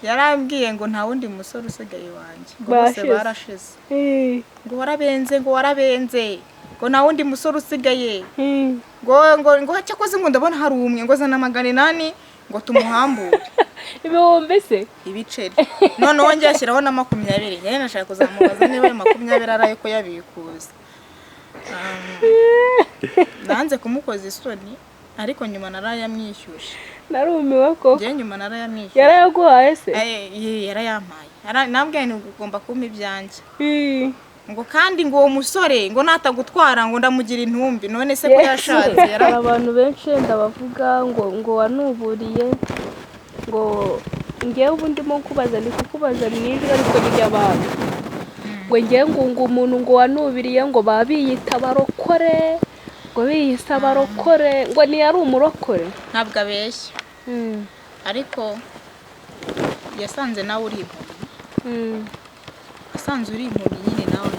yarambwiye ngo nta wundi musore usigaye wanjye ngo bose barashize ngo warabenze ngo nta wundi musore usigaye ngo cyakoze ngo ndabona hari umwe ngo zana 800 ngo tumuhambure ibihumbi se ibiceri none wongeye ashyiraho na 20 nyine nashaka kuzamubaza niba 20 araye ko yabikuza nanze kumukoza isoni ariko nyuma narayamwishyuje narumiwe ko je nyuma narayamwishyuje yarayaguhaye se yarayampaye nambwiye ni ugomba kumpa ibyanjye ngo kandi ngo uwo musore ngo natagutwara ngo ndamugira intumbi none se ko yashatse abantu benshi ndabavuga ngo wanuburiye ngo ngewe ubundi mo kubaza ni kukubaza mwijwe ariko ry'abantu ngo ngewe ngo umuntu ngo wanubiriye ngo babiyita barokore ngo biyisa barokore ngo ni yari umurokore ntabwo abeshya ariko yasanze nawe uri impumyi asanze uri impumyi nyine nawe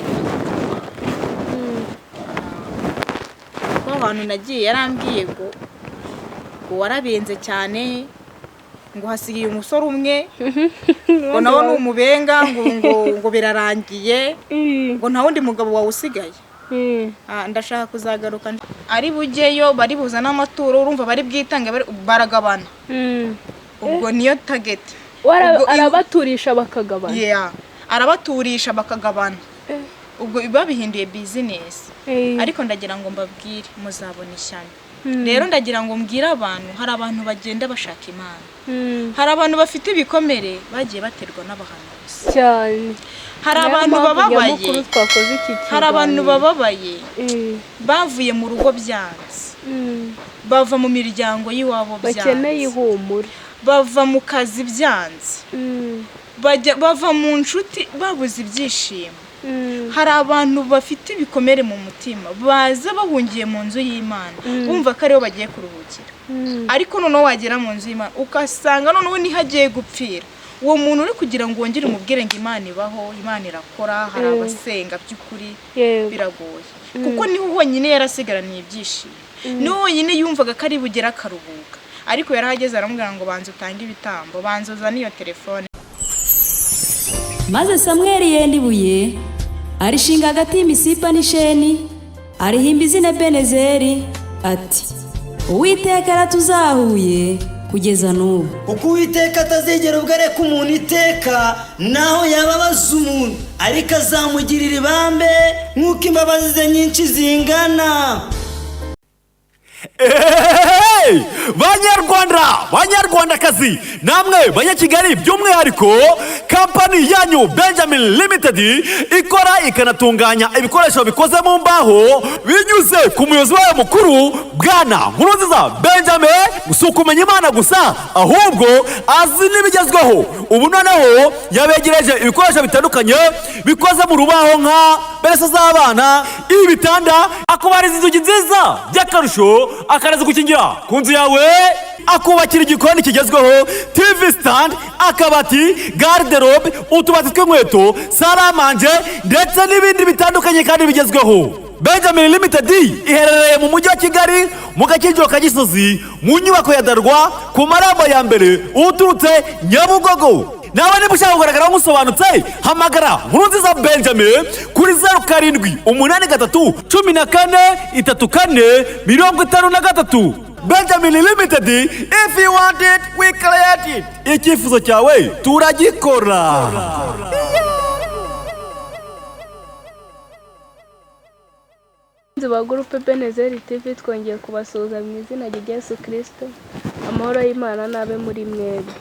ko abantu nagiye yarambwiye ngo warabenze cyane ngo hasigiye umusore umwe ngo nawe ni umubenga ngo birarangiye ngo nta wundi mugabo wawe usigaye ndashaka kuzagaruka ari bugeyo bari buzana amaturo urumva bari bwitange baragabana ubwo niyo target arabaturisha bakagabana arabaturisha bakagabana ubwo babihinduye business ariko ndagira ngo mbabwire muzabona ishyano rero ndagira ngo mbwire abantu hari abantu bagenda bashaka Imana hari abantu bafite ibikomere bagiye baterwa n'abahanuzi cyane hari abantu bababaye bavuye mu rugo byanze bava mu miryango y'iwabo byanze bakeneye ihumure bava mu kazi byanze bava mu nshuti babuze ibyishimo hari abantu bafite ibikomere mu mutima baza bahungiye mu nzu y'Imana bumva ko ariho bagiye kuruhukira ariko noneho wagera mu nzu y'Imana ukasanga noneho nihagiye gupfira uwo muntu uri kugira ngo wongere umubwire ngo Imana ibaho Imana irakora hari abasenga by'ukuri biragoye kuko niho honyine yarasigaraniye ibyishimo niho honyine yumvaga ko ari bugera akaruhuka ariko yarahageze aramubwira ngo banze utange ibitambo banze uzane iyo telefone maze Samweli yenda ibuye arishinga hagati y'imisipa n'isheni arihimba izina Benezeri ati Uwiteka aratuzahuye kugeza n'ubu uko Uwiteka atazigera ubwareka umuntu iteka naho yababaza umuntu ariko azamugirira ibambe nk'uko imbabazi ze nyinshi zingana. banyarwandakazi namwe banyakigali by'umwihariko kampani yanyu Benjamin Limited ikora ikanatunganya ibikoresho bikoze mu mbaho binyuze ku muyobozi wayo mukuru bwana Nkurunziza Benjamin gusuka umenya Imana gusa ahubwo azi n'ibigezweho ubu noneho yabegereje ibikoresho bitandukanye bikoze mu rubaho nka beresa z'abana ibitanda akubariza inzugi nziza by'akarusho akaraza gukingira ku nzu yawe akubakira igikoni kigezweho TV stand akabati garderobe utubati tw'inkweto saramanje ndetse n'ibindi bitandukanye kandi bigezweho. Benjamin Limited iherereye mu mujyi wa Kigali mu Gakiriro ka Gisozi mu nyubako ya Darwa ku marembo ya mbere uturutse Nyabugogo. Nawe niba ushaka kugaragara musobanutse hamagara Nkurunziza Benjamin kuri 0783143453. Benjamin Limited, if you want it, we create it. Icyifuzo cyawe turagikora. ba groupe Benezeri TV twongeye kubasuhuza mu izina rya Yesu Kristo. Amahoro y'Imana nabe muri mwebwe.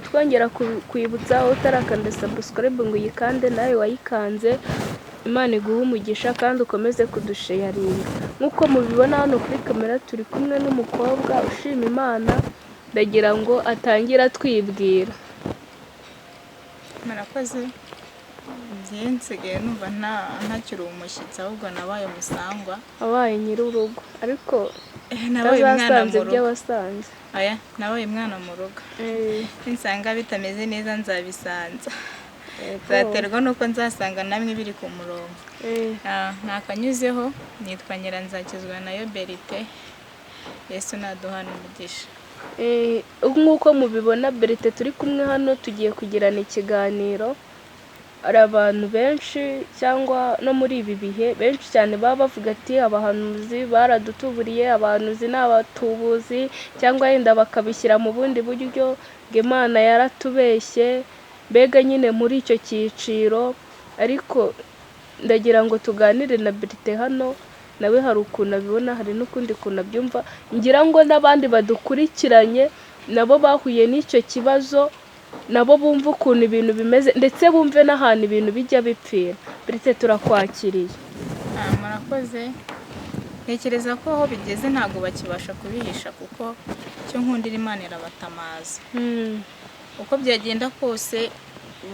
Twongera kwibutsa utarakanda subscribe ngo yikande nawe wayikanze Imana iguha umugisha kandi ukomeze kudusharinga. Nkuko mubibona hano kuri kamera turi kumwe n'umukobwa ushima Imana ndagira ngo atangira twibwira. Murakoze. Nsigaye numva ntakiri umushyitsi ahubwo nabaye umusangwa. Abaye nyir'urugo ariko nabaye umwana mu rugo. By'abasanze. Aya nabaye umwana mu rugo. Nsanga bitameze neza nzabisanza. Zaterwa nuko nzasanga namwe biri ku murongo. Nakanyuzeho nitwa Nyiranzakizwa nayo Berite. Yesu naduhana umugisha. nk'uko mubibona Berite turi kumwe hano tugiye kugirana ikiganiro. Hari abantu benshi cyangwa no muri ibi bihe benshi cyane baba bavuga ati abahanuzi baradutuburiye, abahanuzi ni abatubuzi, cyangwa yenda bakabishyira mu bundi buryo ngo Imana yaratubeshye, mbega nyine muri icyo cyiciro. Ariko ndagira ngo tuganire na Berite hano, nawe hari ukuntu abibona, hari n'ukundi kuntu abyumva, ngira ngo n'abandi badukurikiranye nabo bahuye n'icyo kibazo, nabo bumva ukuntu ibintu bimeze, ndetse bumve n'ahantu ibintu bijya bipfira. Berite turakwakiriye. Murakoze. Ntekereza ko aho bigeze ntabwo bakibasha kubihisha, kuko icyo nkundira Imana irabatamaza. Uko byagenda kose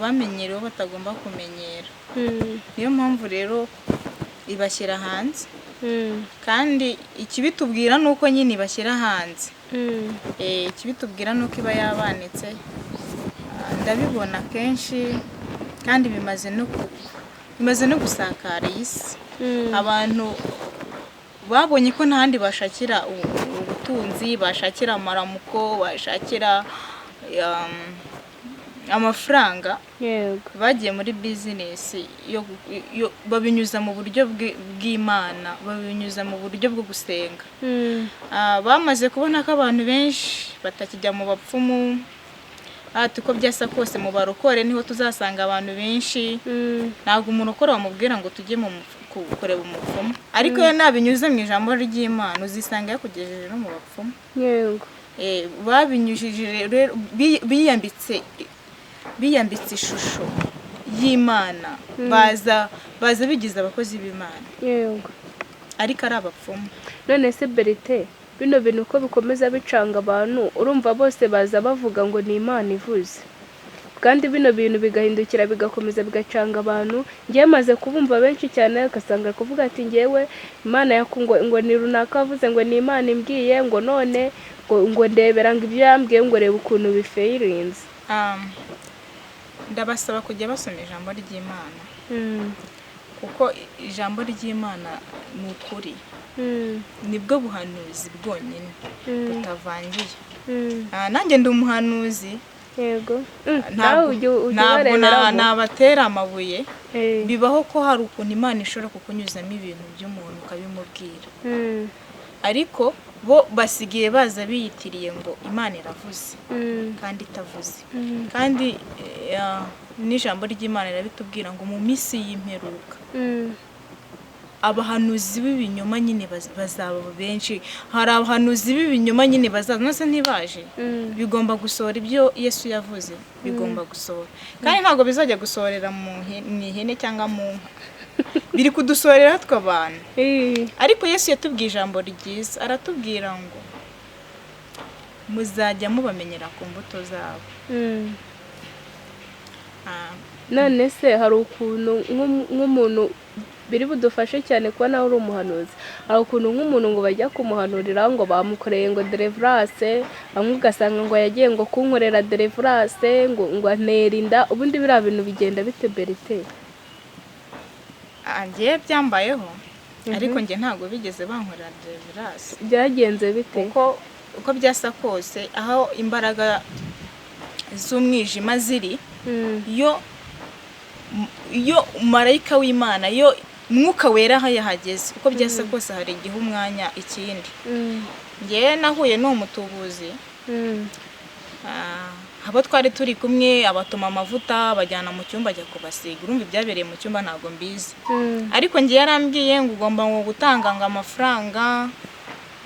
bamenyerewe batagomba kumenyera. Niyo mpamvu rero ibashyira hanze. Kandi ikibitubwira ni uko nyine ibashyira hanze. Ikibitubwira ni uko iba yabanitse. Ndabibona kenshi kandi bimaze no gusakara isi. Abantu babonye ko ntahandi bashakira ubutunzi, bashakira amaramuko, bashakira amafaranga, bagiye muri bizinesi babinyuza mu buryo bw'Imana, babinyuza mu buryo bwo gusenga. Bamaze kubona ko abantu benshi batakijya mu bapfumu, uko byasa kose mu barokore niho tuzasanga abantu benshi. Ntabwo umuntu ukora bamubwira ngo tujye kureba umupfumu, ariko iyo nabinyuze mu ijambo ry'Imana uzisanga yakugejeje no mu bapfumu. Babinyujije rero, biyambitse ishusho y'Imana, baza bigize abakozi b'Imana, ariko ari abapfumu. None se Berite, bino bintu uko bikomeza bicanga abantu, urumva bose baza bavuga ngo ni Imana ivuze, kandi bino bintu bigahindukira bigakomeza bigacanga abantu. Ngiye maze kubumva benshi cyane, agasanga kuvuga ati ngewe Imana ngo ni runaka avuze ngo ni Imana imbwiye, ngo none ngo ndebera ngo ibyo yambwiye ngo reba ukuntu bifeirinze. Ndabasaba kujya basoma ijambo ry'Imana, kuko ijambo ry'Imana ni ukuri, nibwo buhanuzi bwonyine butavangiye. Nanjye ndi umuhanuzi, ntabwo nabatera amabuye. Bibaho ko hari ukuntu Imana ishobora kukunyuzamo ibintu by'umuntu ukabimubwira, ariko bo basigaye baza biyitiriye ngo Imana iravuze kandi itavuze. Kandi n'ijambo ry'Imana rirabitubwira ngo mu minsi y'imperuka abahanuzi b'ibinyoma nyine bazaba benshi. Hari abahanuzi b'ibinyoma nyine bazaza, nose ntibaje, bigomba gusohora ibyo Yesu yavuze, bigomba gusohora. Kandi ntabwo bizajya gusohorera mu ihene cyangwa mu nka, biri kudusohorera twe abantu. Ariko Yesu yatubwiye ijambo ryiza, aratubwira ngo muzajya mubamenyera ku mbuto zabo. None se hari ukuntu nk'umuntu biri budufashe cyane kuba nawe uri umuhanuzi, hari ukuntu nk'umuntu ngo bajya kumuhanurira ngo bamukoreye ngo deliverance, bamwe ugasanga ngo yagiye ngo kunkorera deliverance ngo antera inda. Ubundi biriya bintu bigenda bite Berite? Ngiye byambayeho, ariko nge ntabwo bigeze bankorera deliverance. Byagenze bite? Uko byasa kose, aho imbaraga z'umwijima ziri, iyo marayika w'Imana, iyo Mwuka Wera aho yahageze, uko byasa kose hari igihe umwanya ikindi. Ngewe nahuye n'umutubuzi, abo twari turi kumwe abatuma amavuta bajyana mu cyumba ajya kubasiga. Urumva ibyabereye mu cyumba ntabwo mbizi, ariko ngiye yarambwiye ngo ugomba ngo gutanga ngo amafaranga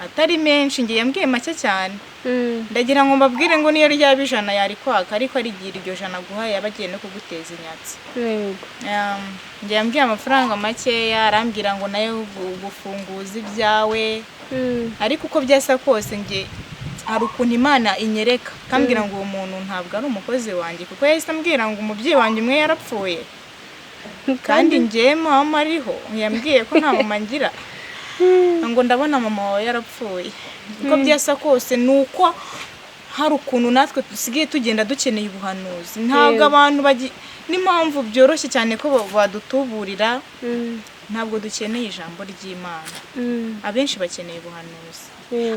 atari menshi. Ngiye yambwiye make cyane. Ndagira ngo mbabwire ngo niyo ryaba ijana yari kwaka, ariko ari igihe iryo jana guhaye yabagiye no kuguteza inyatsi. Ngiye yambwiye amafaranga makeya, arambwira ngo nayo ubufunguzi byawe. Ariko uko byasa kose nge hari ukuntu Imana inyereka, kambwira ngo uwo muntu ntabwo ari umukozi wanjye, kuko yahise ambwira ngo umubyeyi wanjye umwe yarapfuye, kandi ngewe mama ariho. Yambwiye ko nta mama ngira, ngo ndabona mama wawe yarapfuye. Uko byasa kose nuko hari ukuntu natwe dusigaye tugenda dukeneye ubuhanuzi. Ntabwo abantu n'impamvu byoroshye cyane ko badutuburira, ntabwo dukeneye ijambo ry'Imana. Abenshi bakeneye ubuhanuzi.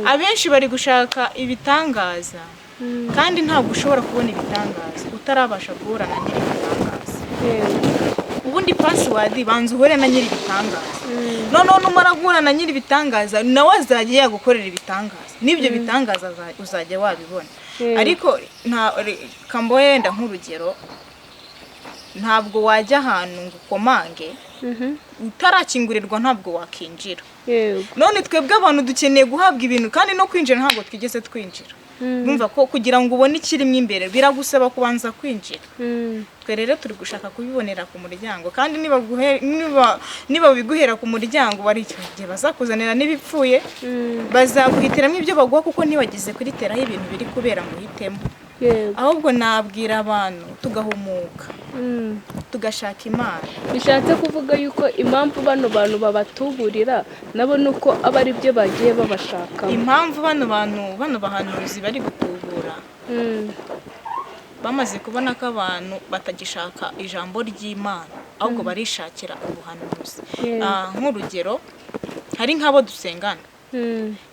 Abenshi bari gushaka ibitangaza, kandi ntabwo ushobora kubona ibitangaza utarabasha guhura na nyiri ibitangaza. Ubundi password banza uhure na nyiri ibitangaza. Noneho numara guhura na nyiri ibitangaza nawe azajya yagukorera ibitangaza. N'ibyo bitangaza uzajya wabibona. Ariko kambo yenda nk'urugero, ntabwo wajya ahantu ngo ukomange utarakingurirwa, ntabwo wakinjira. None twebwe abantu dukeneye guhabwa ibintu, kandi no kwinjira ntabwo twigeze twinjira. Bumva ko kugira ngo ubone ikirimo imbere biragusaba kubanza kwinjira. Twe rero turi gushaka kubibonera ku muryango, kandi niba biguhera ku muryango bari icyo gihe bazakuzanira n'ibipfuye, bazaguhitiramo ibyo baguha, kuko ntibagize kuriteraho ibintu biri kubera ngo uhitemo. Ahubwo nabwira abantu tugahumuka, tugashaka Imana. Bishatse kuvuga yuko impamvu bano bantu babatuburira nabo nuko aba ari byo bagiye babashaka. Impamvu bano bahanuzi bari gutubura, bamaze kubona ko abantu batagishaka ijambo ry'Imana, ahubwo barishakira ubuhanuzi. Nk'urugero, hari nk'abo dusengana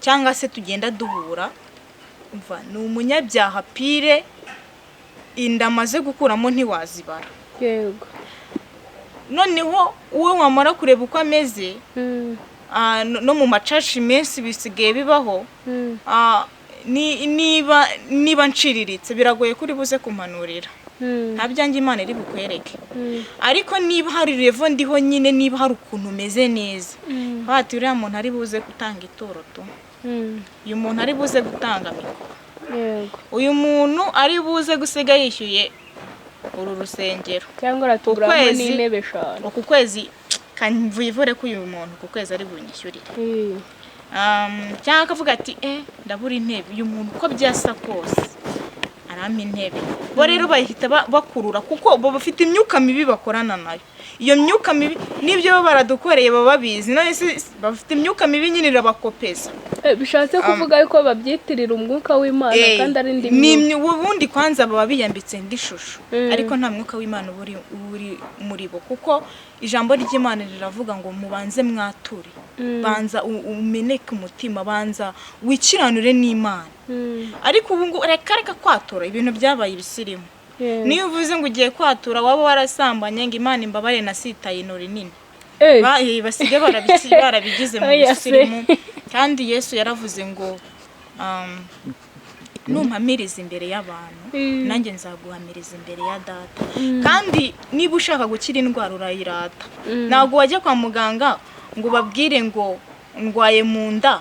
cyangwa se tugenda duhura, ni umunyabyaha pire, inda amaze gukuramo ntiwazibara. Noneho uwe wamara kureba uko ameze, no mu macashi menshi bisigaye bibaho, niba nciriritse biragoye kuri buze kumanurira. Nta byanjye Imana iri bukwereke. Ariko niba hari revo ndiho nyine, niba hari ukuntu umeze neza, bati uriya muntu ari buze gutanga ituro tu, uyu muntu ari buze gutanga mikoro, uyu muntu ari buze gusiga yishyuye uru rusengero, cyangwa ratuguramo n'intebe 5 ku kwezi, kanvuyivure ko uyu muntu ku kwezi ari bunyishyurire. Cyangwa akavuga ati ndabura intebe, uyu muntu uko byasa kose arama intebe. Bo rero bahita bakurura, kuko bo bafite imyuka mibi bakorana nayo. Iyo myuka mibi nibyo baradukoreye baba babizi, none bafite imyuka mibi nyine irabakopeza. Bishatse kuvuga yuko babyitirira umwuka w'Imana kandi ari ni ubundi kwanza baba biyambitse ndishusho, ariko nta mwuka w'Imana uri muri bo, kuko ijambo ry'Imana riravuga ngo mubanze mwature, banza umeneke umutima, banza wikiranure n'Imana. Ariko ubu ngo reka kwatura, ibintu byabaye ibisirimu. Niyo uvuze ngo ugiye kwatura, waba warasambanye ngo Imana imbabare nasitaye inori nini, basige barabigize mu bisirimu. Kandi Yesu yaravuze ngo numpamiriza imbere y'abantu, nanjye nzaguhamiriza imbere ya Data. Kandi niba ushaka gukira indwara urayirata. Ntabwo wajya kwa muganga ngo babwire ngo ndwaye mu nda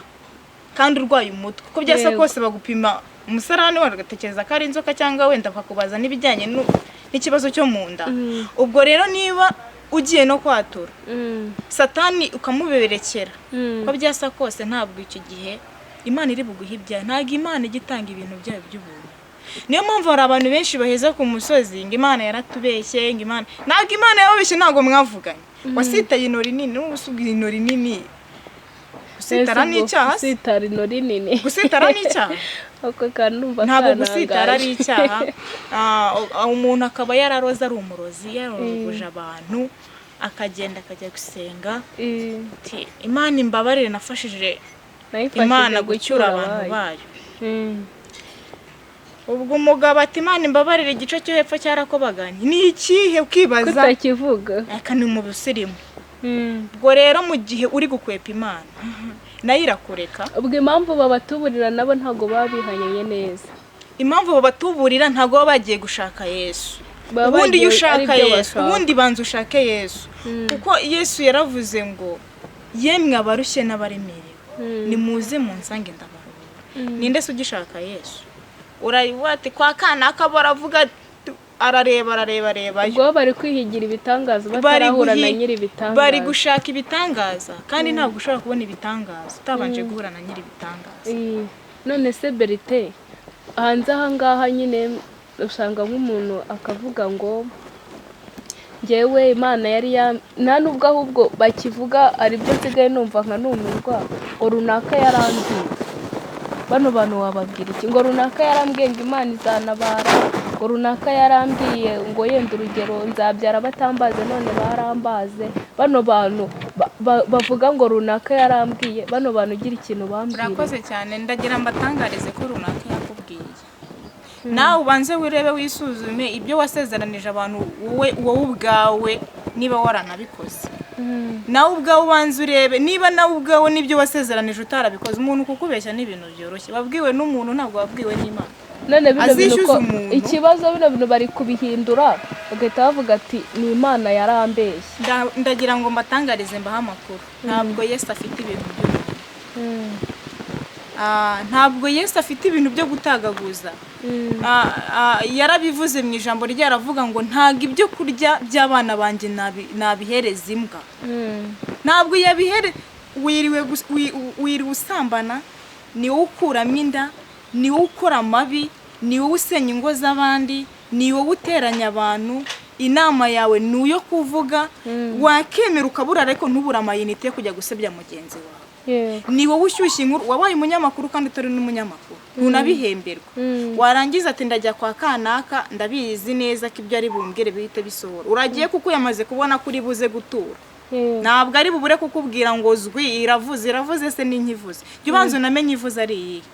kandi urwaye umutwe, kuko byasa kose bagupima umusarani wagatekereza ko ari inzoka, cyangwa wenda bakakubaza n'ibijyanye n'ikibazo cyo mu nda. Ubwo rero niba ugiye no kwatura, Satani ukamuberekera, ko byasa kose ntabwo icyo gihe Imana iri buguha ibyaha. Ntabwo Imana igitanga ibintu byayo by'ubuntu. Niyo mpamvu hari abantu benshi baheza ku musozi ngo Imana yaratubeshye, ngo Imana ntabwo Imana yababeshye, ntabwo mwavuganye. Wasitaye inori nini, n'ubusubwira inori nini, gusitara n'icyaha. Gusitara inori nini, gusitara n'icyaha. Ntabwo gusitara ari icyaha. Umuntu akaba yararoza ari umurozi, yaroroguje abantu, akagenda akajya gusenga, Imana imbabarire nafashije Imana gucyura abantu bayo. Ubwo umugabo ati Imana imbabarire igice cyo hepfo cyarakobaganye. Ni ikihe ukibaza? Kutakivuga. Ni mu busirimu. Ubwo rero mu gihe uri gukwepa Imana, nayo irakureka. Ubwo impamvu babatuburira nabo ntago babihanyeye neza. Impamvu babatuburira ntago baba bagiye gushaka Yesu. Ubundi iyo ushaka Yesu, ubundi banza ushake Yesu. Kuko Yesu yaravuze ngo yemwe abarushye n'abaremerewe, nimuze munsange ndabaruhura. Ninde se ugishaka Yesu? Urayibati kwa kana akabara avuga arareba. Ubwo bari kwihigira ibitangaza batarahura na nyiri ibitangaza. Bari gushaka ibitangaza, kandi ntabwo ushobora kubona ibitangaza utabanje guhura na nyiri ibitangaza. None se Berite, hanze aha ngaha nyine usanga nk'umuntu akavuga ngo njyewe Imana yari nta nubwo ahubwo bakivuga ari byo nsigaye numva nka numirwa, ngo runaka yarambiye. Bano bantu wababwira iki? Ngo runaka yarambwiye ngo Imana izanabara, ngo runaka yarambwiye ngo yenda urugero nzabyara batambaze none barambaze. Bano bantu bavuga ngo runaka yarambwiye bano bantu ugira ikintu bambwira. urakoze cyane, ndagira mbatangarize ko runaka yakubwiye. nawe ubanze wirebe wisuzume ibyo wasezeranije abantu wowe ubwawe niba waranabikoze. nawe ubwawe ubanze urebe niba nawe ubwawe n'ibyo wasezeranije utarabikoze. umuntu kukubeshya n'ibintu byoroshye, wabwiwe n'umuntu ntabwo wabwiwe n'Imana. none bino bintu ko ikibazo bino bintu bari kubihindura bagahita bavuga ati ni Imana yarambeshye. ndagira ngo mbatangarize mbaha amakuru. ntabwo Yesu afite ibintu ntabwo Yesu afite ibintu byo gutagaguza. yarabivuze mu ijambo rye, aravuga ngo ntabwo ibyo kurya by'abana banjye nabihereza imbwa. ntabwo wiriwe usambana, ni wowe ukuramo inda, ni wowe ukora amabi, ni wowe usenya ingo z'abandi, ni wowe uteranya abantu. inama yawe ni uyo kuvuga, wakemera ukabura ariko ntubura amayinite yo kujya gusebya mugenzi wawe. ni wowe ushyushya inkuru, wabaye umunyamakuru kandi utari n'umunyamakuru, ntunabihemberwa. warangiza ati ndajya kwa kanaka, ndabizi neza ko ibyo ari bumbwire bihite bisohora. uragiye kuko yamaze kubona ko uri buze gutura. ntabwo ari bubure kukubwira ngo zwi iravuze se n'inkivuze. jya ubanza unamenye ivuze ari iyihe.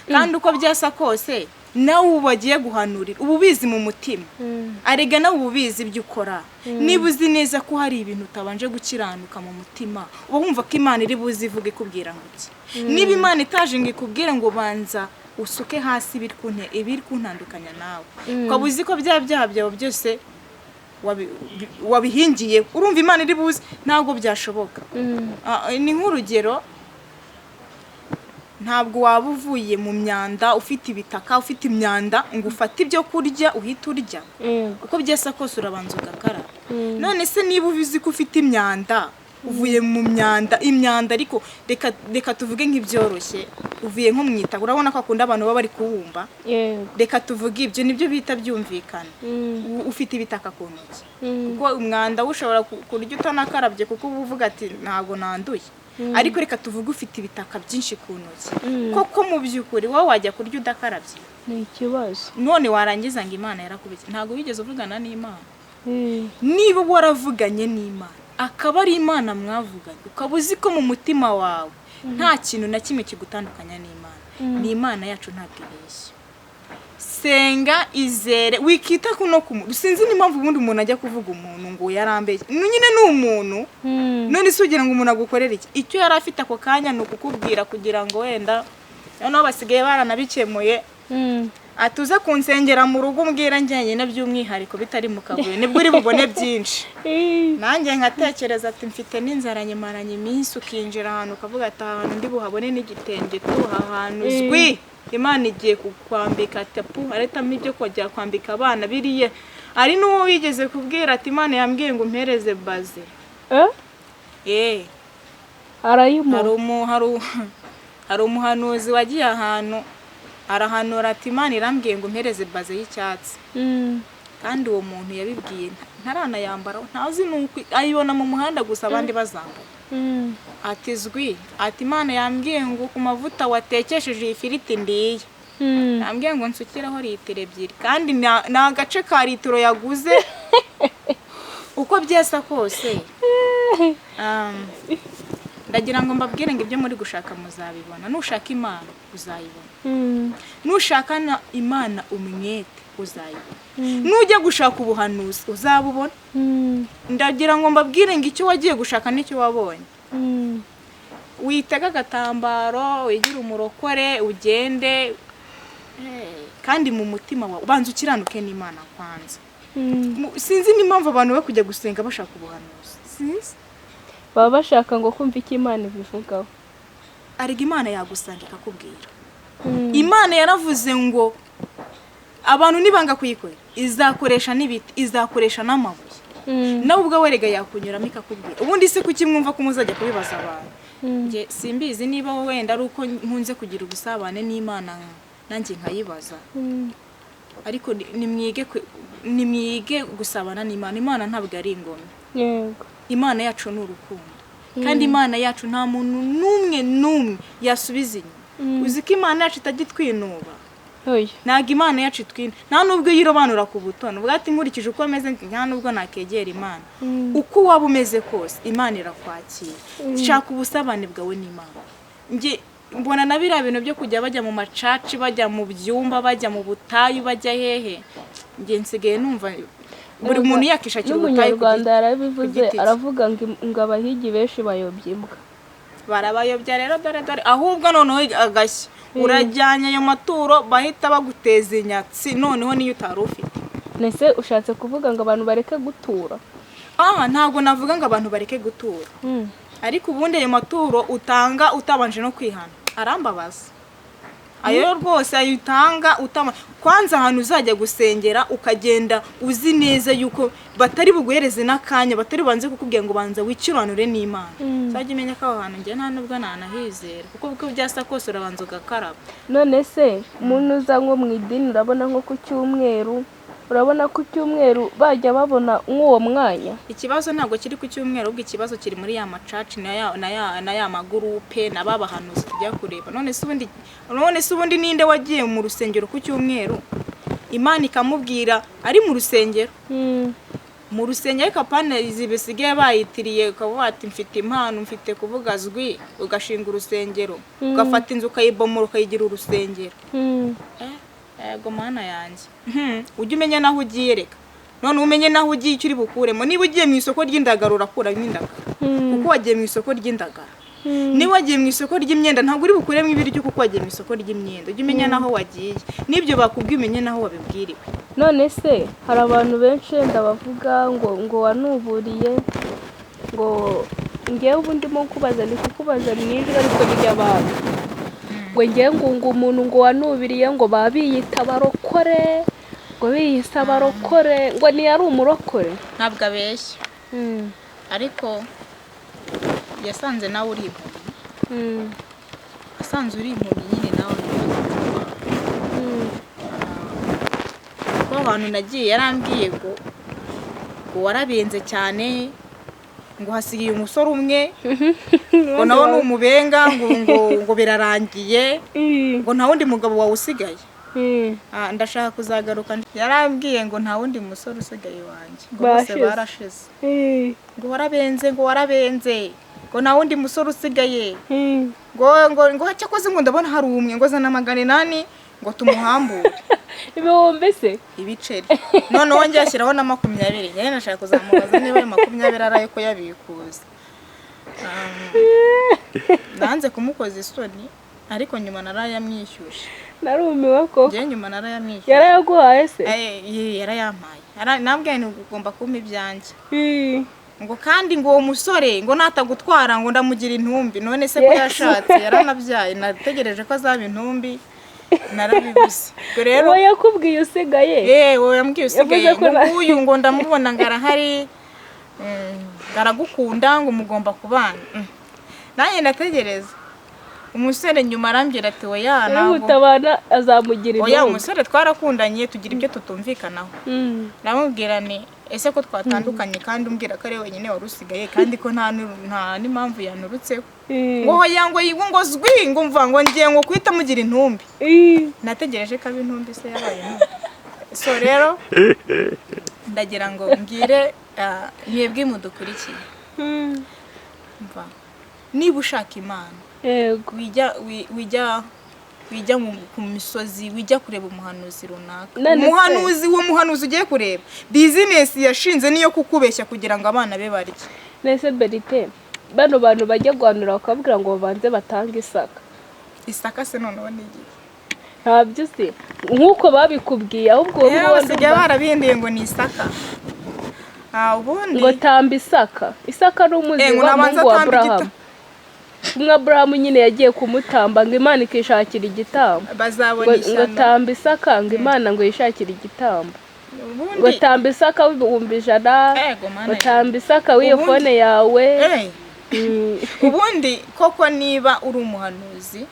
kandi uko byasa kose nawe ubu bagiye guhanurira ubu ubizi mu mutima. arega nawe ubu ubizi ibyo ukora. niba uzi neza ko hari ibintu utabanje gukiranuka mu mutima, uba wumva ko Imana iri buze ivuga ikubwira ngo iki. niba Imana itaje ngo ikubwire ngo banza usuke hasi ibiri kuntandukanya nawe, ukaba uzi ko bya byaha byawe byose wabihingiye, urumva Imana iri buze, ntabwo byashoboka. ni nk'urugero, ntabwo waba uvuye mu myanda ufite ibitaka, ufite imyanda ngo ufate ibyo kurya uhita urya. uko byasa kose urabanza ugakaraba. none se niba ubizi ko ufite imyanda, uvuye mu imyanda ariko reka tuvuge nk'ibyoroshye, uvuye nko mu itaka, urabona ko akunda abantu baba bari kuwumva. reka tuvuge ibyo nibyo bita byumvikana. ufite ibitaka ku ntoki, kuko umwanda ushobora kurya utanakarabye kuko uba uvuga ati ntabwo nanduye. ariko reka tuvuge ufite ibitaka byinshi ku ntoki, koko mu by'ukuri wowe wajya kurya udakarabye? ni ikibazo. none warangiza ngo Imana yarakubeshye. ntabwo wigeze uvugana n'Imana. niba waravuganye n'Imana akaba ari Imana mwavuganye, ukaba uzi ko mu mutima wawe nta kintu na kimwe kigutandukanya n'Imana, ni Imana yacu ntabwo ibeshya. senga, izere, wikita kuno sinzi n'impamvu ubundi umuntu ajya kuvuga umuntu ngo yarambeshye. nyine ni umuntu. none se ugira ngo umuntu agukorere iki? icyo yari afite ako kanya ni ukukubwira kugira ngo wenda noneho basigaye baranabikemuye. atuza kunsengera mu rugo umbwira njyanye na by'umwihariko bitari mu kavuyo, nibwo uri bubone byinshi. nanjye nkatekereza ati mfite n'inzara nyimaranye iminsi, ukinjira ahantu ukavuga ati ahantu ndi buhabone n'igitenge tuha ahantu uzwi. Imana igiye kukwambika tapu, aretamo ibyo kujya kwambika abana biriye. ari n'uwo wigeze kubwira ati Imana yambwiye ngo mpereze baze. hari umuhanuzi wagiye ahantu arahanura ati Imana irambwiye ngo mpereze baze y'icyatsi. kandi uwo muntu yabibwiye ntaranayambara, ntazi nuko ayibona mu muhanda gusa abandi bazambaye. ati zwi, ati Imana yambwiye ngo ku mavuta watekesheje iyi firiti ndiye. yambwiye ngo nsukireho litiro 2, kandi ni agace ka litiro yaguze. uko byasa kose ndagira ngo mbabwire ngo ibyo muri gushaka muzabibona. nushaka Imana uzayibona. nushaka Imana umwete uzayibona. nujya gushaka ubuhanuzi uzabubona. ndagira ngo mbabwire ngo icyo wagiye gushaka nicyo wabonye. witega agatambaro, wigira umurokore, ugende, kandi mu mutima wawe ubanza ukiranuke n'Imana kwanza. sinzi n'impamvu abantu bo kujya gusenga bashaka ubuhanuzi. sinzi, baba bashaka ngo kumva icyo Imana ibivugaho. ariko Imana yagusanga ikakubwira. Imana yaravuze ngo abantu nibanga kuyikorera izakoresha n'ibiti, izakoresha n'amabuye. nawe ubwo werega yakunyuramo ikakubwira. ubundi se kuki mwumva ko muzajya kubibaza abantu? nge simbizi niba wenda ari uko nkunze kugira ubusabane n'Imana nanjye nkayibaza. ariko nimwige gusabana n'Imana. Imana ntabwo ari ingome. Imana yacu ni urukundo. kandi Imana yacu nta muntu n'umwe yasubiza inyuma. uzi ko Imana yacu itajya itwinuba. Oya. ntabwo imana yacu itwina nta nubwo yirobanura ku butoni ubwo ati nkurikije uko ameze nta nubwo nakegera imana uko waba umeze kose imana irakwakira shaka ubusabane bwawe n'imana njye mbona na biriya bintu byo kujya bajya mu macaci bajya mu byumba bajya mu butayu bajya hehe njye nsigaye numva buri muntu yakishakira ubutayu n'umunyarwanda yarabivuze aravuga ngo abahigi benshi bayobya imbwa barabayobya rero dore ahubwo noneho agashya urajyanye ayo maturo bahita baguteza inyatsi noneho niyo utari ufite nese ushatse kuvuga ngo abantu bareke gutura ntabwo navuga ngo abantu bareke gutura ariko ubundi ayo maturo utanga utabanje no kwihana arambabaza ayo rwose ayitanga kwanza ahantu uzajya gusengera ukagenda uzi neza yuko batari buguhereze n'akanya batari banze kukubwira ngo banza wikiranure n'Imana uzajya umenya ko aho hantu njye nta nubwo nanahizera kuko uko byasa kose urabanza ugakaraba none se umuntu uza nko mu idini urabona nko ku cyumweru urabona ko cyumweru bajya babona nk'uwo mwanya ikibazo ntabwo kiri ku cyumweru ubwo ikibazo kiri muri ya macaci na ya magurupe nababahanuzi tujya kureba none se ubundi ninde wagiye mu rusengero ku cyumweru Imana ikamubwira ari mu rusengero mu rusengero kapane zibisigaye bayitiriye ukavuga ati mfite impano mfite kuvuga zwi ugashinga urusengero ugafata inzu ukayibomora ukayigira urusengero ego mana yanjye ujye umenya naho ugiye reka none umenye naho ugiye icyo uri bukuremo niba ugiye mu isoko ry'indagara urakuramo indagara kuko wagiye mu isoko ry'indagara niba wagiye mu isoko ry'imyenda ntabwo uri bukuremo ibiryo kuko wagiye mu isoko ry'imyenda ujye umenya naho wagiye n'ibyo bakubwiye umenye naho wabibwiriwe none se hari abantu benshi ndabavuga ngo wanuburiye ngo ngewe ubu ndimo kubaza ni kukubaza mu ijwi ariko ry'abantu ngo ngewe ngo umuntu ngo wanubiriye ngo babiyita barokore ngo biyise abarokore ngo ni yari umurokore ntabwo abeshya ariko yasanze nawe uri impumyi asanze uri impumyi nyine nawe kuko abantu nagiye yarambwiye ngo warabenze cyane ngo hasigaye umusore umwe ngo nawe ni umubenga ngo birarangiye ngo nta wundi mugabo wawe usigaye ndashaka kuzagaruka yarambwiye ngo nta wundi musore usigaye wanjye ngo bose barashize ngo warabenze ngo nta wundi musore usigaye ngo cyakoze ngo ndabona hari umwe ngo zana 800 ngo tumuhambure ibihumbi se ibiceri noneho njye ashyiraho na 20 njye nashaka kuzamubaza niba ayo 20 araye ko yabikuza nanze kumukoza isoni ariko nyuma narayamwishyuje narumiwe ko njye nyuma narayamwishyuje yarayaguhaye se yarayampaye nambwiye ngo ugomba kumpa ibyanjye ngo kandi ngo uwo musore ngo natagutwara ngo ndamugira intumbi none se ko yashatse yaranabyaye nategereje ko azaba intumbi narabibuze rero wowe yakubwiye usigaye wowe yambwiye usigaye ngo uyu ngo ndamubona ngarahari ngaragukunda ngo mugomba kubana nanjye ndategereza umusore nyuma arambwira ati oya naho utabana azamugira intumbi oya umusore twarakundanye tugira ibyo tutumvikanaho namubwira ni ese ko twatandukanye kandi umbwira ko ari wenyine wari usigaye kandi ko nta n'impamvu yanurutseho ngo hoya ngo ngo zwi ngo mva ngo ngiye ngo kwita mugira intumbi nategereje ko intumbi se yabaye intumbi so rero ndagira ngo mbwire mwebwe mudukurikiye mva niba ushaka imana yego wijya ku misozi wijya kureba umuhanuzi runaka uwo muhanuzi ugiye kureba bizinesi yashinze niyo kukubeshya kugira ngo abana be barye nese berite bano bantu bajya guhanura bakabwira ngo babanze batange isaka se noneho n'igihe ntabyo se nk'uko babikubwiye ahubwo basigaye barabihinduye ngo ni isaka ubundi ngo tamba isaka ni umuzi wa Mungu wa Aburahamu Aburahamu nyine yagiye kumutamba ngo Imana ikishakira igitambo ngo tamba isaka ngo Imana ngo yishakire igitambo ngo tamba isaka w'ibihumbi 100 ngo tamba isaka w'iyo fone yawe ubundi koko niba uri umuhanuzi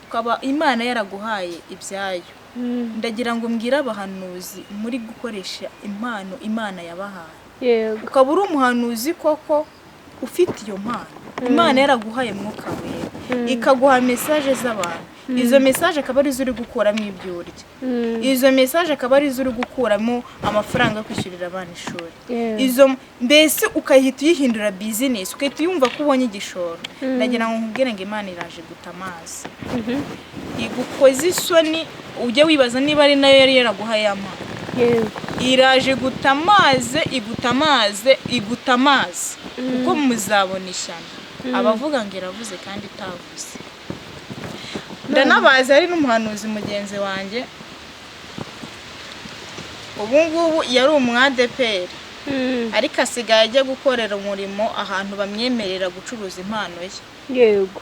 ukaba Imana yaraguhaye ibyayo ndagira ngo mbwira abahanuzi muri gukoresha impano Imana yabahaye ukaba uri umuhanuzi koko ufite iyo mpano Imana yaraguhaye mwuka wera ikaguha message z'abantu izo message akaba ari zo uri gukuramo ibyo urya, izo message akaba ari zo uri gukuramo amafaranga yo kwishyurira abana ishuri, izo mbese ukahita uyihindura business, ukahita yumva ko ubonye igishoro. Ndagira ngo nkubwire ngo Imana iraje guta amazi, igukoze isoni, ujye wibaza niba ari nayo yari yaraguhaye amazi. Iraje guta amazi, iguta amazi kuko muzabona ishyano. Abavuga ngo iravuze kandi itavuze. Ndanabaza ari n'umuhanuzi mugenzi wanjye, ubu ngubu yari umwadeperi, ariko asigaye ajya gukorera umurimo ahantu bamwemerera gucuruza impano ye. Yego.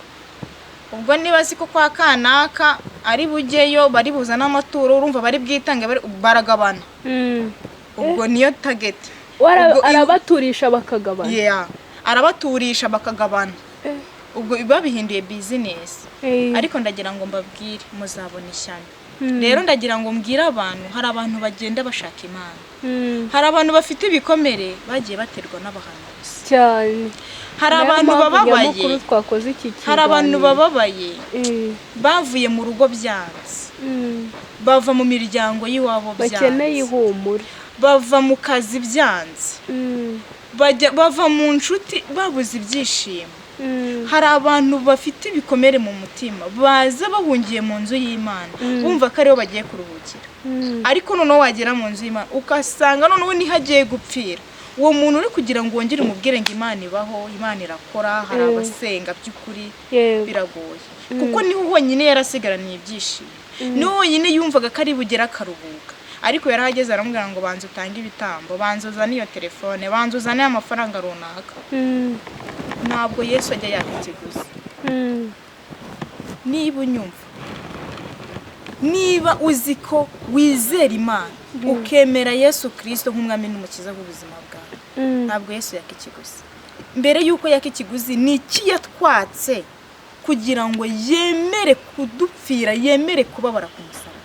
Ubwo niba siko kwa kanaka ari bugeyo bari buzana amaturo, urumva bari bwitange baragabana. Ubwo niyo target. Arabaturisha bakagabana. Yeah, arabaturisha bakagabana. Ubwo babihinduye business. Ariko ndagira ngo mbabwire muzabona ishyano. Rero ndagira ngo mbwire abantu, hari abantu bagenda bashaka Imana, hari abantu bafite ibikomere bagiye baterwa n'abahanuzi cyane, hari abantu bababaye, hari abantu bababaye bavuye mu rugo byanze, bava mu miryango y'iwabo byanze, bakeneye ihumure, bava mu kazi byanze, bava mu nshuti babuze ibyishimo. Hari abantu bafite ibikomere mu mutima baza bahungiye mu nzu y'Imana, bumva ko ariho bagiye kuruhukira, ariko noneho wagera mu nzu y'Imana ukasanga noneho niho agiye gupfira. Uwo muntu uri kugira ngo wongere umubwire ngo Imana ibaho, Imana irakora, hari abasenga by'ukuri biragoye, kuko niho honyine yarasigaraniye ibyishimo, niho honyine yumvaga ko ari bugera akaruhuka. Ariko yarahageze aramubwira ngo banza utange ibitambo, banza uzane iyo telefone, banza uzane amafaranga runaka. Ntabwo Yesu ajya yakiguza. Niba unyumva, niba uzi ko wizera Imana ukemera Yesu Kristo nk'umwami n'umukiza w'ubuzima bwawe, ntabwo Yesu yakiguza. Mbere yuko yakiguzi ni iki yatwatse kugira ngo yemere kudupfira, yemere kubabara ku musaraba?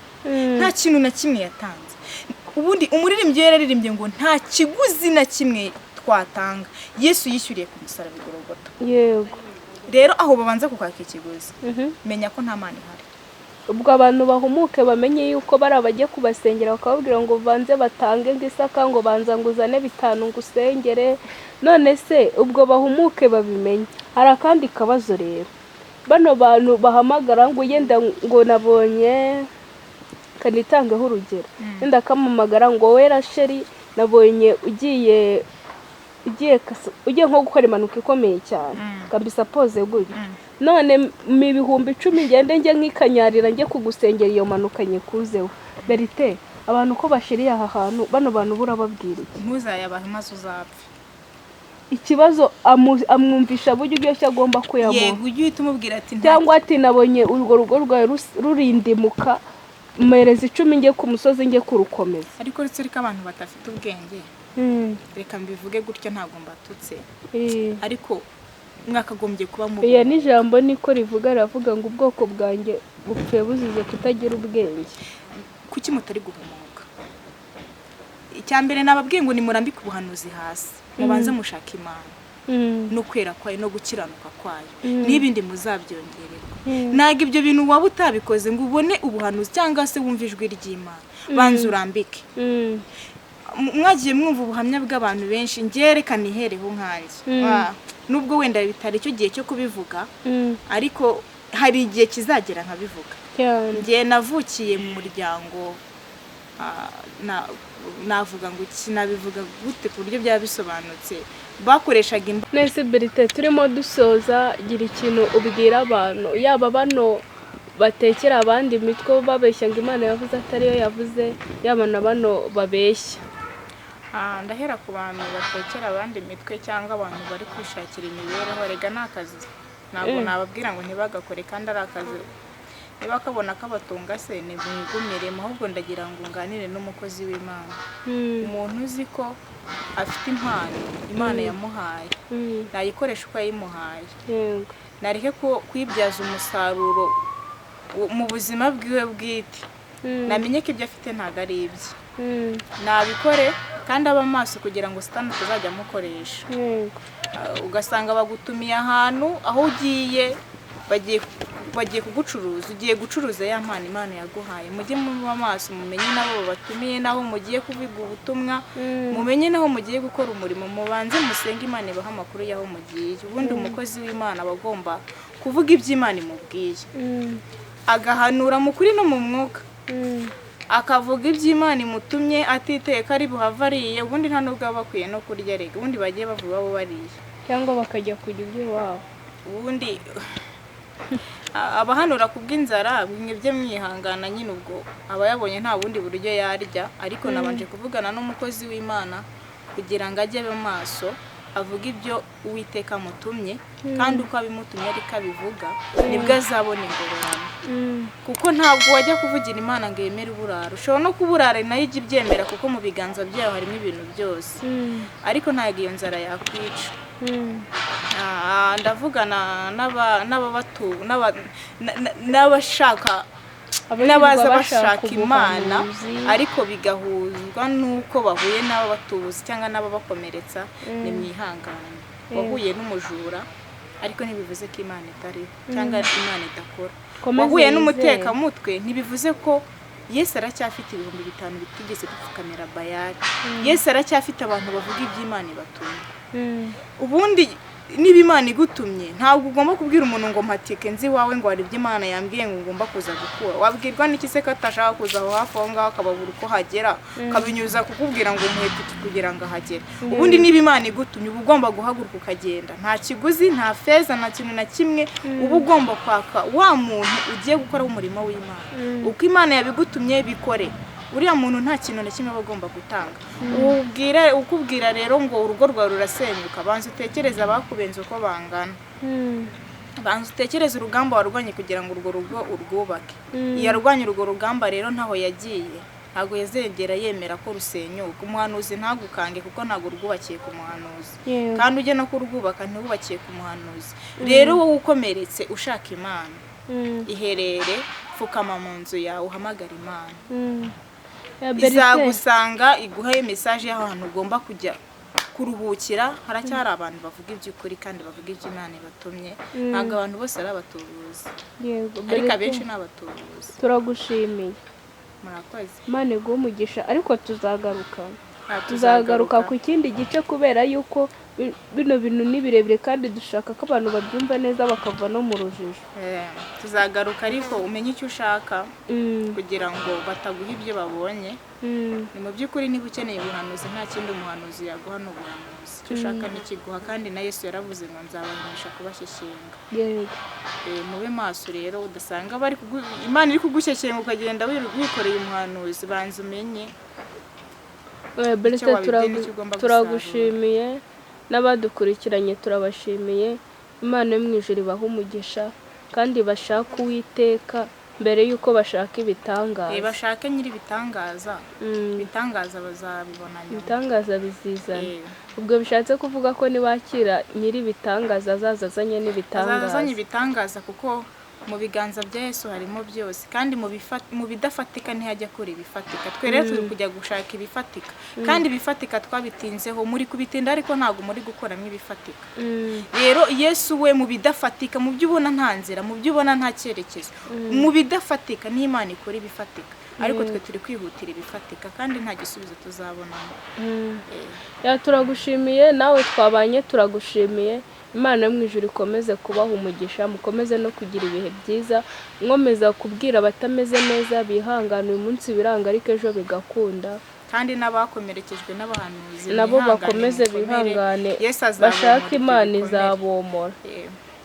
Nta kintu na kimwe yatanze. Ubundi umuririmbyi yararirimbye ngo nta kiguzi na kimwe twatanga, Yesu yishyuriye ku musaraba igorogota. Yego. Rero aho babanza kukwaka ikiguzi, menya ko nta Mana ihari. Ubwo abantu bahumuke bamenye yuko bari abajye kubasengera, bakababwira ngo vanze batange ngisaka, ngo banza nguzane 5 ngusengere. None se ubwo bahumuke babimenye. Hari akandi kabazo rero, bano bantu bahamagara ngo yenda ngo nabonye kanitangeho urugero, yenda kamamagara ngo we Rasheli nabonye ugiye nko gukora impanuka ikomeye cyane kabisa pose gutyo, none mu 10,000 ngende njye nkikanyarira njye kugusengera iyo manuka nyekuzeho. Berite abantu ko bashiriye aha hantu, bano bantu burababwira iki? Ntuzayabahe maze uzapfa. Ikibazo amwumvisha buryo byose agomba kuyabona. Yego, ujye uhita umubwira ati cyangwa ati nabonye urwo rugo rwawe rurindimuka, mereza 10 njye ku musozi njye kurukomeza. Ariko reka abantu batafite ubwenge, reka mbivuge gutyo ntago mbatutse, ariko mwakagombye kuba mu iya n'ijambo niko rivuga, ravuga ngo ubwoko bwanjye bupfuye buzize kutagira ubwenge. Kuki mutari guhumuka? Icyambere nababwiye ngo nimurambike ubuhanuzi hasi, mubanze mushaka Imana no kwera kwayo no gukiranuka kwayo, n'ibindi muzabyongererwa. Naga ibyo bintu waba utabikoze ngo ubone ubuhanuzi cyangwa se wumva ijwi ry'Imana, banza urambike. Mwagiye mwumva ubuhamya bw'abantu benshi, ngereka nihereho nkanjye, nubwo wenda bitari cyo gihe cyo kubivuga, ariko hari igihe kizagera nkabivuga. Ngiye navukiye mu muryango, navuga ngo kinabivuga gute ku buryo byabisobanutse, bakoreshaga nese Berite turimo dusoza, gira ikintu ubwira abantu, yaba bano batekera abandi imitwe babeshya ngo Imana yavuze atari yo yavuze, yaba na bano babeshya. Ndahera ku bantu batekera abandi imitwe cyangwa abantu bari kwishakira imibereho. Rega nakazi, ntabwo nababwira ngo ntibagakore kandi ari akazi. Niba kabona kabatunga se ni bwigumire, ahubwo ndagira ngo nganire n'umukozi w'Imana, umuntu uzi ko afite impano Imana yamuhaye, nayikoresha uko yayimuhaye, nareke ko kwibyaza umusaruro mu buzima bwiwe bwite, namenye ko ibyo afite ntago ari ibye, nabikore kandi aba maso kugira ngo Satani tuzajya mukoresha. Ugasanga bagutumiye ahantu, aho ugiye bagiye bagiye kugucuruza, ugiye gucuruza ya mpano Imana yaguhaye. Mujye muba maso, mumenye nabo batumiye, naho mugiye kubiga ubutumwa, mumenye naho mugiye gukora umurimo, mubanze musenge Imana ibaha amakuru yaho mugiye. Ubundi umukozi w'Imana bagomba kuvuga iby'Imana imubwiye, agahanura mu kuri no mu mwuka, akavuga iby'Imana imutumye atiteye ko ari buhava ariye. Ubundi nta nubwo baba bakwiye no kurya rega, ubundi bagiye bavuga bo bariye cyangwa bakajya kurya iby'iwabo. Ubundi abahanura kubw'inzara mwebwe mwihangana nyine, ubwo aba yabonye nta bundi buryo yarya. Ariko nabanje kuvugana n'umukozi w'Imana kugira ngo ajye maso avuga ibyo Uwiteka mutumye, kandi uko abimutumye ariko abivuga nibwo azabona ingororano. Kuko ntabwo wajya kuvugira Imana ngo yemere uburara. Ushobora no kuburara nayo ijya ibyemera, kuko mu biganza byayo harimo ibintu byose, ariko ntabwo iyo nzara yakwica. Ndavugana n'abashaka n'abaza bashaka Imana, ariko bigahuzwa nuko bahuye n'ababatubuzi cyangwa n'ababakomeretsa. ni mwihangane. Wahuye n'umujura ariko ntibivuze ko Imana itariho cyangwa Imana idakora. Wahuye n'umutekamutwe ntibivuze ko Yesu aracyafite 5,000 bitigeze dupfukamira Bayali. Yesu aracyafite abantu bavuga iby'Imana ibatumye. Ubundi niba Imana igutumye ntabwo ugomba kubwira umuntu ngo mpatike nzi wawe ngo hari iby'Imana yambwiye ngo ugomba kuza gukura. Wabwirwa n'iki se ko atashaka kuza aho hafi aho ngaho akababura uko hagera, kabinyuza kukubwira ngo umuhete kugira ngo ahagere. Ubundi niba Imana igutumye uba ugomba guhaguruka ukagenda, nta kiguzi, nta feza, nta kintu na kimwe. Uba ugomba kwaka wa muntu ugiye gukora umurimo w'Imana. Uko Imana yabigutumye bikore. Uriya muntu nta kintu na kimwe bagomba gutanga. Ukubwira rero ngo urugo rwawe rurasenyuka, banza utekereza abakubenze uko bangana. Banza utekereza urugamba warwanye kugira ngo urwo rugo urwubake. Iyo arwanye urwo rugamba rero ntaho yagiye, ntago yazegera yemera ko rusenyuka. Umuhanuzi ntagukange kuko ntago rwubakiye ku muhanuzi, kandi ujye no kurwubaka ntiwubakiye ku muhanuzi. Rero wowe ukomeretse ushaka Imana, iherere, pfukama mu nzu yawe, uhamagara Imana. Izagusanga iguhaye message y'ahantu ugomba kujya kuruhukira. Haracyari abantu bavuga iby'ukuri kandi bavuga iby'Imana batumye. Ntabwo abantu bose ari abatubuzi, ariko abenshi ni abatubuzi. Turagushimiye, murakoze. Imana iguhe umugisha. Ariko tuzagaruka ku kindi gice, kubera yuko bino bintu ni birebire kandi dushaka ko abantu babyumva neza bakava no mu rujijo. Tuzagaruka ariko umenye icyo ushaka kugira ngo bataguha ibyo babonye. Ni mu by'ukuri niba ukeneye ubuhanuzi nta kindi umuhanuzi yaguha n'ubuhanuzi. Icyo ushaka nikiguha, kandi na Yesu yaravuze ngo nzabahimisha kubashyikinga. Mube maso rero, udasanga Imana iri kugushyeshyenga ukagenda wikoreye umuhanuzi. Banza umenye. Turagushimiye, n'abadukurikiranye turabashimiye. Imana yo mu ijuru ibaha umugisha, kandi bashaka Uwiteka mbere yuko bashaka ibitangaza. Bashaka nyiri ibitangaza. Ibitangaza bazabibona nyuma. Ibitangaza bizizana. Ubwo bishatse kuvuga ko nibakira nyiri ibitangaza azazanye n'ibitangaza. Azazanye ibitangaza, kuko mu biganza bya Yesu harimo byose, kandi mu bidafatika ntihajya kure ibifatika. Twe rero turi kujya gushaka ibifatika, kandi ibifatika twabitinzeho. Muri kubitinda ariko ntago muri gukoramo ibifatika. Rero Yesu we mu bidafatika, mu byo ubona nta nzira, mu byo ubona nta cyerekezo, mu bidafatika ni Imana ikora ibifatika. Ariko twe turi kwihutira ibifatika, kandi nta gisubizo tuzabonamo. Turagushimiye, nawe twabanye turagushimiye. Imana yo mu ijuru ikomeze kubaha umugisha, mukomeze no kugira ibihe byiza. Nkomeza kubwira abatameze neza bihangana uyu munsi biranga, ariko ejo bigakunda. Kandi n'abakomerekejwe n'abahanuzi nabo bakomeze bihangane, bashaka Imana izabomora.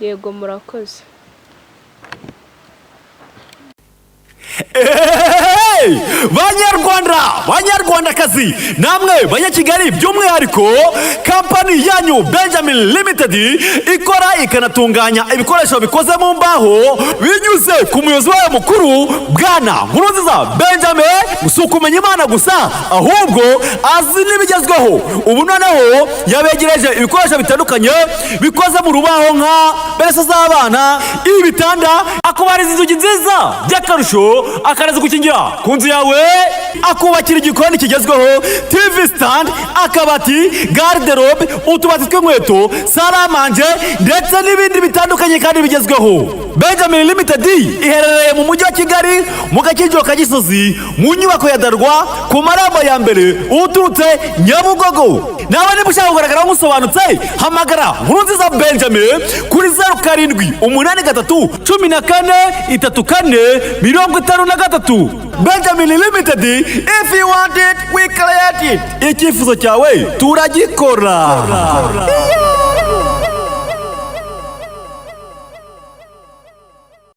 Yego, murakoze. Banyarwandakazi namwe banyakigali, by'umwihariko kampani yanyu Benjamin Limited ikora ikanatunganya ibikoresho bikoze mu mbaho binyuze ku muyobozi wayo mukuru Bwana Nkurunziza Benjamin. Gusuka umenya Imana gusa, ahubwo azi n'ibigezweho. Ubu noneho yabegereje ibikoresho bitandukanye bikoze mu rubaho, nka beresa z'abana, ibitanda, akubariza inzugi nziza by'akarusho, akanazi gukingira ku nzu yawe akubakira igikoni kigezweho, TV stand, akabati, garderobe, utubati tw'inkweto, saramanje ndetse n'ibindi bitandukanye kandi bigezweho. Benjamin Limited iherereye mu mujyi wa Kigali mu Gakinjiro ka Gisozi mu nyubako ya Darwa ku marembo ya mbere uturutse Nyabugogo. Nawe niba ushaka kugaragara musobanutse hamagara Nkurunziza Benjamin kuri 0783143453. Benjamin Limited, if you want it we create it. Icyifuzo cyawe turagikora.